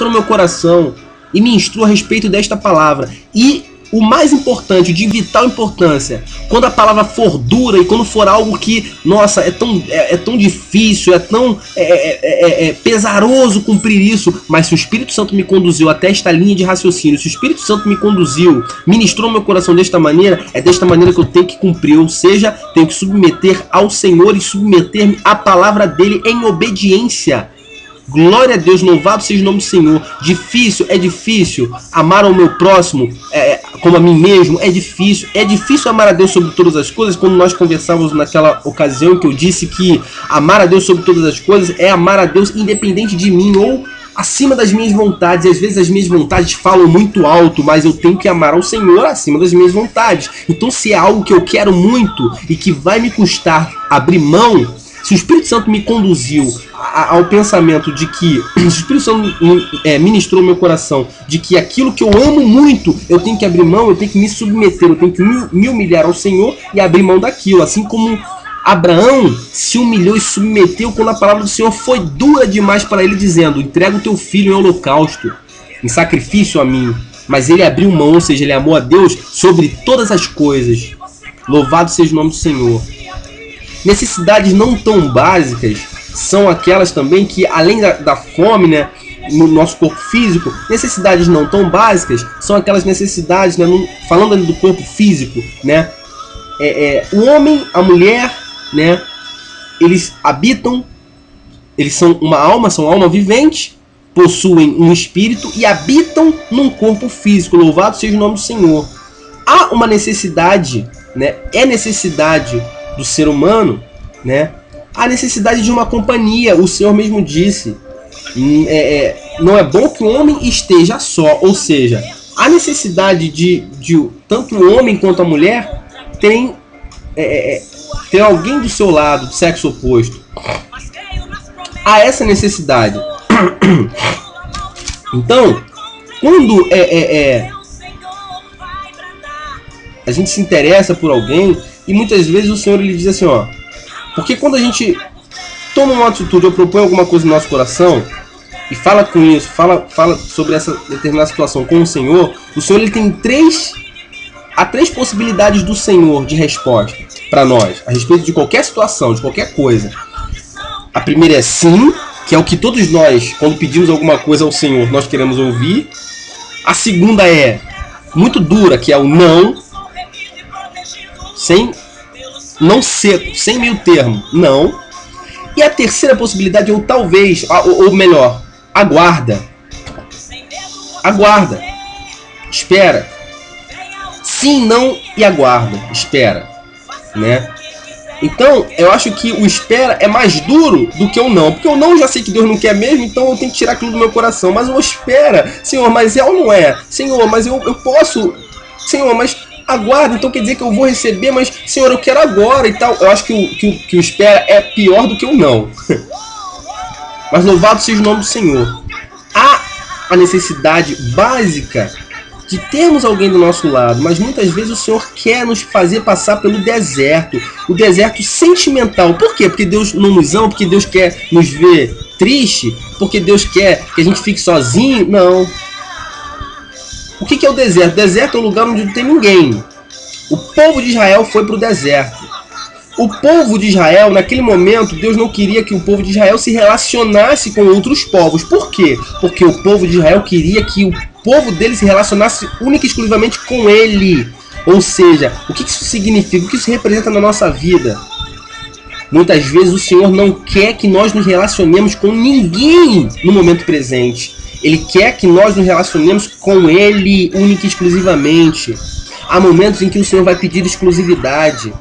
ministra o meu coração e me instrua a respeito desta palavra. E o mais importante, de vital importância, quando a palavra for dura e quando for algo que, nossa, é tão difícil, é tão pesaroso cumprir isso, mas se o Espírito Santo me conduziu até esta linha de raciocínio, se o Espírito Santo me conduziu, ministrou meu coração desta maneira, é desta maneira que eu tenho que cumprir, ou seja, tenho que submeter ao Senhor e submeter-me à palavra dele em obediência. Glória a Deus, louvado seja o nome do Senhor. Difícil, é difícil amar ao meu próximo como a mim mesmo, é difícil amar a Deus sobre todas as coisas. Quando nós conversávamos naquela ocasião que eu disse que amar a Deus sobre todas as coisas é amar a Deus independente de mim ou acima das minhas vontades. E às vezes as minhas vontades falam muito alto, mas eu tenho que amar ao Senhor acima das minhas vontades. Então se é algo que eu quero muito e que vai me custar abrir mão, se o Espírito Santo me conduziu ao pensamento de que, se o Espírito Santo ministrou meu coração, de que aquilo que eu amo muito, eu tenho que abrir mão, eu tenho que me submeter, eu tenho que me humilhar ao Senhor e abrir mão daquilo. Assim como Abraão se humilhou e submeteu quando a palavra do Senhor foi dura demais para ele, dizendo: entrega o teu filho em holocausto, em sacrifício a mim. Mas ele abriu mão, ou seja, ele amou a Deus sobre todas as coisas. Louvado seja o nome do Senhor. Necessidades não tão básicas são aquelas também que, além da fome, né, no nosso corpo físico, necessidades não tão básicas são aquelas necessidades, né, falando ali do corpo físico, né, o homem, a mulher, né, eles habitam, eles são uma alma vivente, possuem um espírito e habitam num corpo físico. Louvado seja o nome do Senhor. Há uma necessidade, né, é necessidade do ser humano, né, a necessidade de uma companhia. O Senhor mesmo disse, não é bom que o homem esteja só, ou seja, a necessidade de tanto o homem quanto a mulher ter alguém do seu lado, do sexo oposto. Há essa necessidade. Então, quando a gente se interessa por alguém, e muitas vezes o Senhor ele diz assim, ó, porque quando a gente toma uma atitude ou propõe alguma coisa no nosso coração e fala com isso, fala sobre essa determinada situação com o Senhor ele tem há três possibilidades do Senhor de resposta para nós a respeito de qualquer situação, de qualquer coisa. A primeira é sim, que é o que todos nós, quando pedimos alguma coisa ao Senhor, nós queremos ouvir. A segunda é muito dura, que é o não, sem meio termo, não. E a terceira possibilidade é o talvez, ou melhor, aguarda, espera, sim, não e aguarda, espera, né? Então, eu acho que o espera é mais duro do que o não, porque o não eu já sei que Deus não quer mesmo, então eu tenho que tirar aquilo do meu coração. Mas o espera, Senhor, mas é ou não é? Senhor, mas eu posso, Senhor, mas aguarda, então quer dizer que eu vou receber, mas Senhor, eu quero agora e tal. Eu acho que o espera é pior do que o não. Mas louvado seja o nome do Senhor. Há a necessidade básica de termos alguém do nosso lado, mas muitas vezes o Senhor quer nos fazer passar pelo deserto, o deserto sentimental. Por quê? Porque Deus não nos ama, porque Deus quer nos ver triste, porque Deus quer que a gente fique sozinho? Não. O que é o deserto? O deserto é um lugar onde não tem ninguém. O povo de Israel foi para o deserto. O povo de Israel, naquele momento, Deus não queria que o povo de Israel se relacionasse com outros povos. Por quê? Porque o povo de Israel queria que o povo dele se relacionasse única e exclusivamente com ele. Ou seja, o que isso significa? O que isso representa na nossa vida? Muitas vezes o Senhor não quer que nós nos relacionemos com ninguém no momento presente. Ele quer que nós nos relacionemos com Ele única e exclusivamente. Há momentos em que o Senhor vai pedir exclusividade.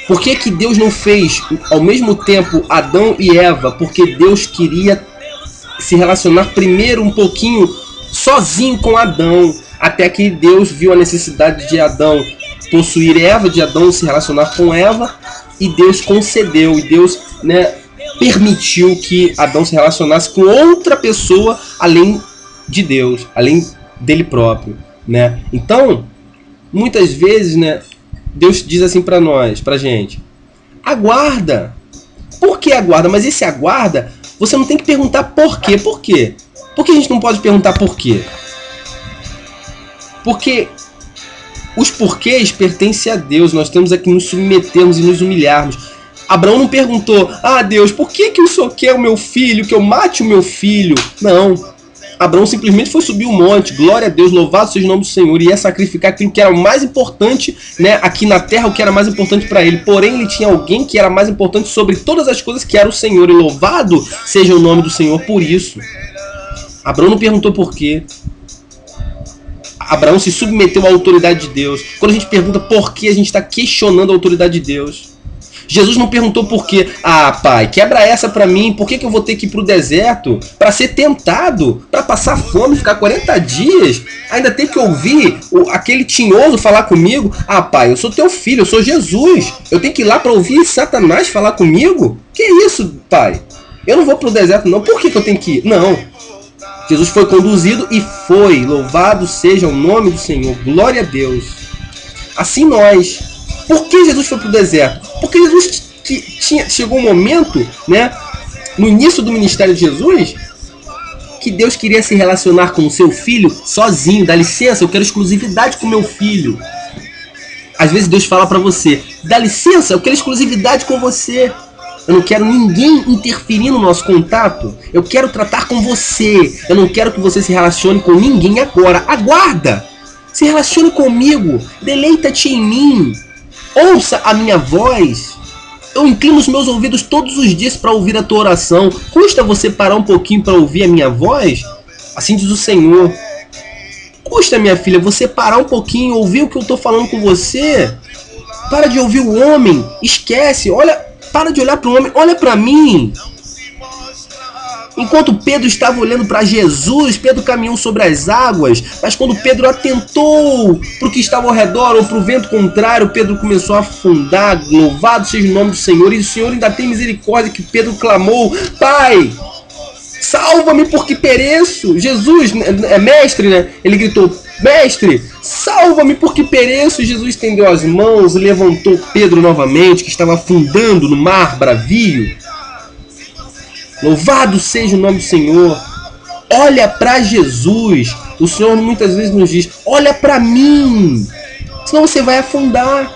Por que Deus não fez ao mesmo tempo Adão e Eva? Porque Deus queria se relacionar primeiro um pouquinho sozinho com Adão, até que Deus viu a necessidade de Adão possuir Eva, de Adão se relacionar com Eva, e Deus concedeu, e Deus, né, permitiu que Adão se relacionasse com outra pessoa além de Deus, além dele próprio, né? Então, muitas vezes, né, Deus diz assim para nós, pra gente: aguarda. Por que aguarda? Mas esse aguarda, você não tem que perguntar por quê. Por quê? Por que a gente não pode perguntar por quê? Porque os porquês pertencem a Deus. Nós temos que nos submetermos e nos humilharmos. Abraão não perguntou: ah, Deus, por que o Senhor quer o meu filho, que eu mate o meu filho? Não. Abraão simplesmente foi subir o monte. Glória a Deus, louvado seja o nome do Senhor. E ia sacrificar aquilo que era mais importante, né, aqui na terra, o que era mais importante para ele. Porém, ele tinha alguém que era mais importante sobre todas as coisas, que era o Senhor. E louvado seja o nome do Senhor por isso. Abraão não perguntou por quê. Abraão se submeteu à autoridade de Deus. Quando a gente pergunta por que, a gente está questionando a autoridade de Deus. Jesus não perguntou por quê. Ah, pai, quebra essa pra mim. Por que eu vou ter que ir pro deserto para ser tentado, para passar fome, ficar 40 dias, ainda ter que ouvir aquele tinhoso falar comigo? Ah, pai, eu sou teu filho, eu sou Jesus. Eu tenho que ir lá para ouvir Satanás falar comigo? Que isso, pai? Eu não vou pro deserto não. Por que eu tenho que ir? Não. Jesus foi conduzido e foi. Louvado seja o nome do Senhor. Glória a Deus. Assim nós. Por que Jesus foi para o deserto? Porque Jesus chegou um momento, né, no início do ministério de Jesus, que Deus queria se relacionar com o seu filho sozinho. Dá licença, eu quero exclusividade com o meu filho. Às vezes Deus fala para você: dá licença, eu quero exclusividade com você. Eu não quero ninguém interferir no nosso contato. Eu quero tratar com você. Eu não quero que você se relacione com ninguém agora. Aguarda! Se relacione comigo. Deleita-te em mim. Ouça a minha voz. Eu inclino os meus ouvidos todos os dias para ouvir a tua oração. Custa você parar um pouquinho para ouvir a minha voz? Assim diz o Senhor. Custa, minha filha, você parar um pouquinho, ouvir o que eu estou falando com você? Para de ouvir o homem. Esquece. Olha, para de olhar para o homem. Olha para mim. Enquanto Pedro estava olhando para Jesus, Pedro caminhou sobre as águas. Mas quando Pedro atentou para o que estava ao redor ou para o vento contrário, Pedro começou a afundar. Louvado seja o nome do Senhor. E o Senhor ainda tem misericórdia, que Pedro clamou: Pai, salva-me porque pereço. Jesus, é mestre, né? Ele gritou: Mestre, salva-me porque pereço. Jesus estendeu as mãos e levantou Pedro novamente, que estava afundando no mar bravio. Louvado seja o nome do Senhor. Olha para Jesus. O Senhor muitas vezes nos diz: olha para mim, senão você vai afundar.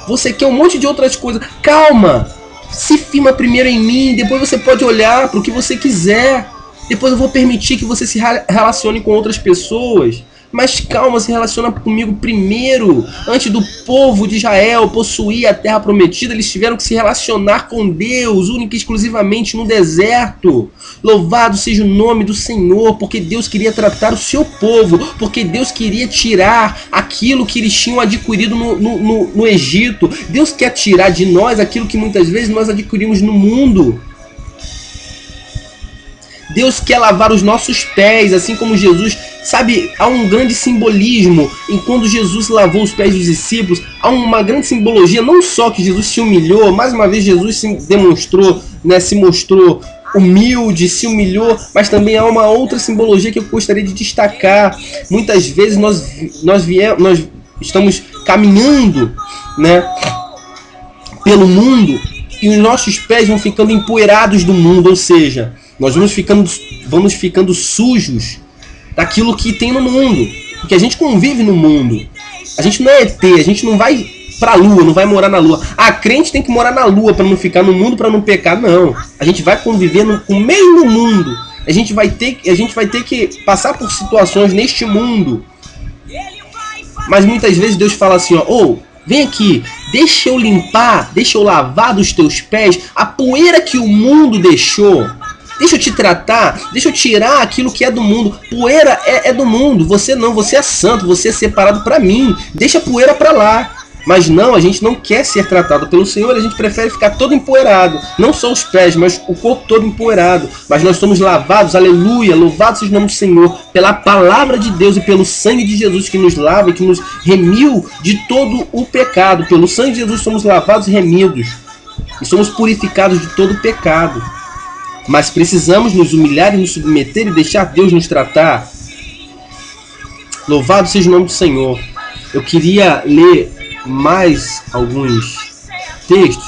Você quer um monte de outras coisas. Calma, se firma primeiro em mim. Depois você pode olhar para o que você quiser. Depois eu vou permitir que você se relacione com outras pessoas. Mas calma, se relaciona comigo primeiro. Antes do povo de Israel possuir a terra prometida, eles tiveram que se relacionar com Deus, única e exclusivamente no deserto. Louvado seja o nome do Senhor, porque Deus queria tratar o seu povo, porque Deus queria tirar aquilo que eles tinham adquirido no Egito. Deus quer tirar de nós aquilo que muitas vezes nós adquirimos no mundo. Deus quer lavar os nossos pés, assim como Jesus. Sabe, há um grande simbolismo em quando Jesus lavou os pés dos discípulos. Há uma grande simbologia, não só que Jesus se humilhou, mais uma vez Jesus se demonstrou, né, se mostrou humilde, se humilhou, mas também há uma outra simbologia que eu gostaria de destacar. Muitas vezes nós estamos caminhando, né, pelo mundo e os nossos pés vão ficando empoeirados do mundo, ou seja, nós vamos ficando sujos daquilo que tem no mundo, porque a gente convive no mundo. A gente não é ET, a gente não vai pra lua, não vai morar na lua. A crente tem que morar na lua para não ficar no mundo, para não pecar. Não, a gente vai conviver com o mesmo mundo. A gente vai ter que passar por situações neste mundo. Mas muitas vezes Deus fala assim, ó: vem aqui, deixa eu limpar, deixa eu lavar dos teus pés a poeira que o mundo deixou. Deixa eu te tratar, deixa eu tirar aquilo que é do mundo. Poeira é do mundo, você não, você é santo, você é separado para mim. Deixa a poeira para lá. Mas não, a gente não quer ser tratado pelo Senhor, a gente prefere ficar todo empoeirado. Não só os pés, mas o corpo todo empoeirado. Mas nós somos lavados, aleluia, louvado seja o nome do Senhor, pela palavra de Deus e pelo sangue de Jesus que nos lava e que nos remiu de todo o pecado. Pelo sangue de Jesus somos lavados e remidos. E somos purificados de todo o pecado. Mas precisamos nos humilhar e nos submeter e deixar Deus nos tratar. Louvado seja o nome do Senhor. Eu queria ler mais alguns textos,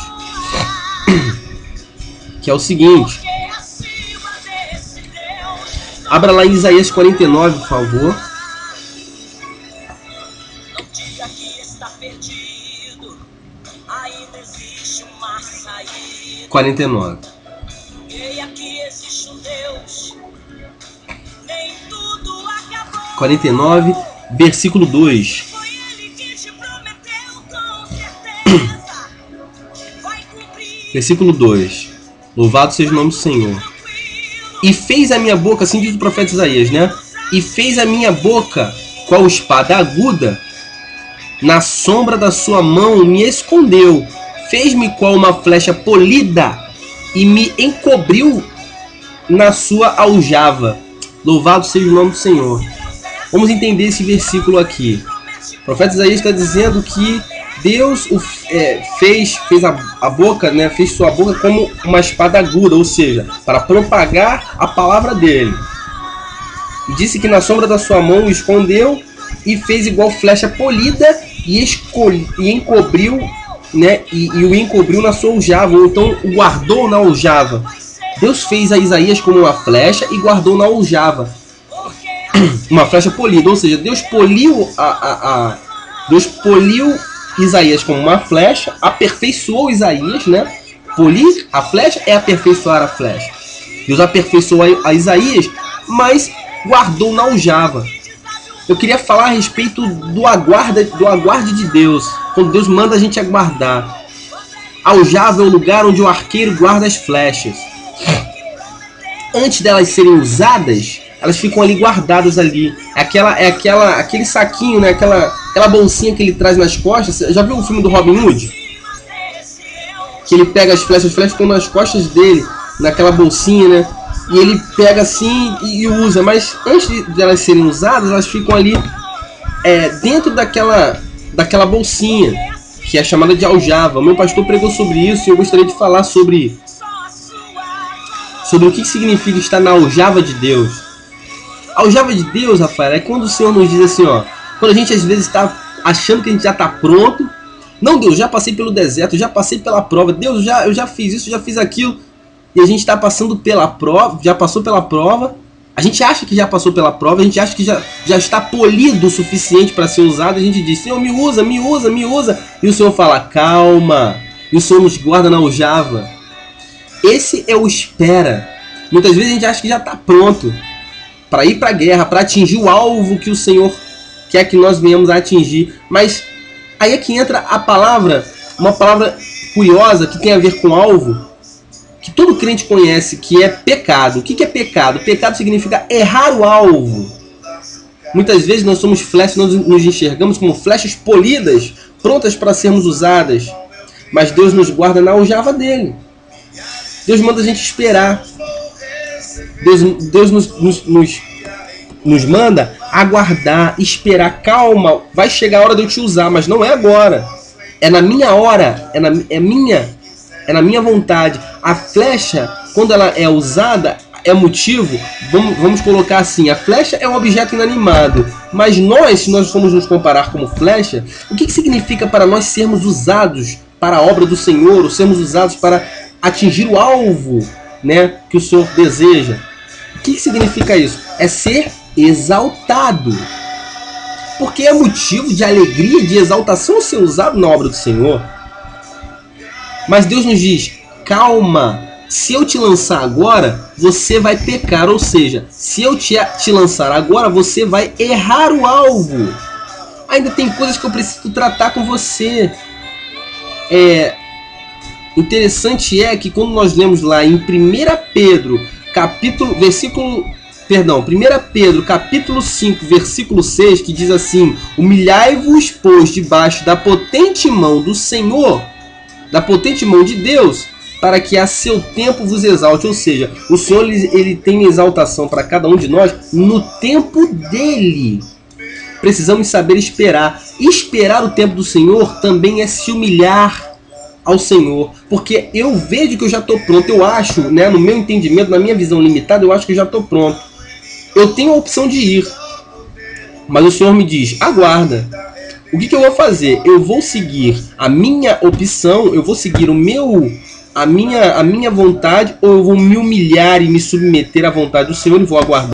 que é o seguinte: Abra lá em Isaías 49, por favor. Não diga que está perdido, ainda existe uma saída. 49. Creia que existe um Deus, nem tudo acabou. 49, versículo 2. Foi ele que te prometeu com certeza. Vai cumprir. Versículo 2. Louvado seja o nome do Senhor. E fez a minha boca, assim diz o profeta Isaías, né? E fez a minha boca qual espada aguda, na sombra da sua mão me escondeu. Fez-me qual uma flecha polida e me encobriu na sua aljava. Louvado seja o nome do Senhor. Vamos entender esse versículo aqui. O profeta Isaías está dizendo que Deus fez a boca, né? Fez sua boca como uma espada aguda, ou seja, para propagar a palavra dele. E disse que na sombra da sua mão o escondeu e fez igual flecha polida e encobriu, né? E o encobriu na sua aljava, ou então o guardou na aljava. Deus fez a Isaías como uma flecha e guardou na aljava. Uma flecha polida, ou seja, Deus poliu Deus poliu Isaías como uma flecha, aperfeiçoou Isaías, né? Polir a flecha é aperfeiçoar a flecha. Deus aperfeiçoou a Isaías, mas guardou na aljava. Eu queria falar a respeito do aguarde de Deus, quando Deus manda a gente aguardar. A aljava é o lugar onde o arqueiro guarda as flechas. Antes delas serem usadas, elas ficam ali guardadas ali. Aquele saquinho, né? Aquela bolsinha que ele traz nas costas. Já viu o filme do Robin Hood? Que ele pega as flechas ficam nas costas dele, naquela bolsinha, né? E ele pega assim e usa. Mas antes de elas serem usadas, elas ficam ali dentro daquela bolsinha, que é chamada de aljava. O meu pastor pregou sobre isso e eu gostaria de falar sobre o que significa estar na aljava de Deus. A aljava de Deus, Rafael, é quando o Senhor nos diz assim, ó, quando a gente às vezes está achando que a gente já está pronto. Não, Deus, já passei pelo deserto, já passei pela prova. Deus, eu já fiz isso, já fiz aquilo. E a gente está passando pela prova, já passou pela prova. A gente acha que já passou pela prova, a gente acha que já está polido o suficiente para ser usado. A gente diz, Senhor, me usa, me usa, me usa. E o Senhor fala, calma. E o Senhor nos guarda na aljava. Esse é o espera. Muitas vezes a gente acha que já está pronto para ir para a guerra, para atingir o alvo que o Senhor quer que nós venhamos a atingir. Mas aí é que entra a palavra, uma palavra curiosa que tem a ver com alvo, que todo crente conhece, que é pecado. O que é pecado? Pecado significa errar o alvo. Muitas vezes nós somos flechas, nós nos enxergamos como flechas polidas, prontas para sermos usadas. Mas Deus nos guarda na aljava dele. Deus manda a gente esperar. Deus nos manda aguardar, esperar. Calma, vai chegar a hora de eu te usar, mas não é agora. É na minha hora, é na minha vontade. A flecha, quando ela é usada, é motivo, vamos colocar assim, a flecha é um objeto inanimado. Mas nós, se nós formos nos comparar como flecha, o que significa para nós sermos usados para a obra do Senhor, ou sermos usados para atingir o alvo, né, que o Senhor deseja? O que significa isso? É ser exaltado. Porque é motivo de alegria, de exaltação ser usado na obra do Senhor. Mas Deus nos diz, calma, se eu te lançar agora, você vai pecar. Ou seja, se eu te lançar agora, você vai errar o alvo. Ainda tem coisas que eu preciso tratar com você. Interessante é que quando nós lemos lá em 1 Pedro, capítulo 5, versículo 6, que diz assim, humilhai-vos, pois, debaixo da potente mão do Senhor, da potente mão de Deus, para que a seu tempo vos exalte. Ou seja, o Senhor ele tem exaltação para cada um de nós no tempo dele. Precisamos saber esperar. Esperar o tempo do Senhor também é se humilhar ao Senhor, porque eu vejo que eu já estou pronto. Eu acho, né, no meu entendimento, na minha visão limitada, eu acho que eu já estou pronto. Eu tenho a opção de ir, mas o Senhor me diz, aguarda. O que eu vou fazer? Eu vou seguir a minha opção, eu vou seguir a minha vontade, ou eu vou me humilhar e me submeter à vontade do Senhor e vou aguardar?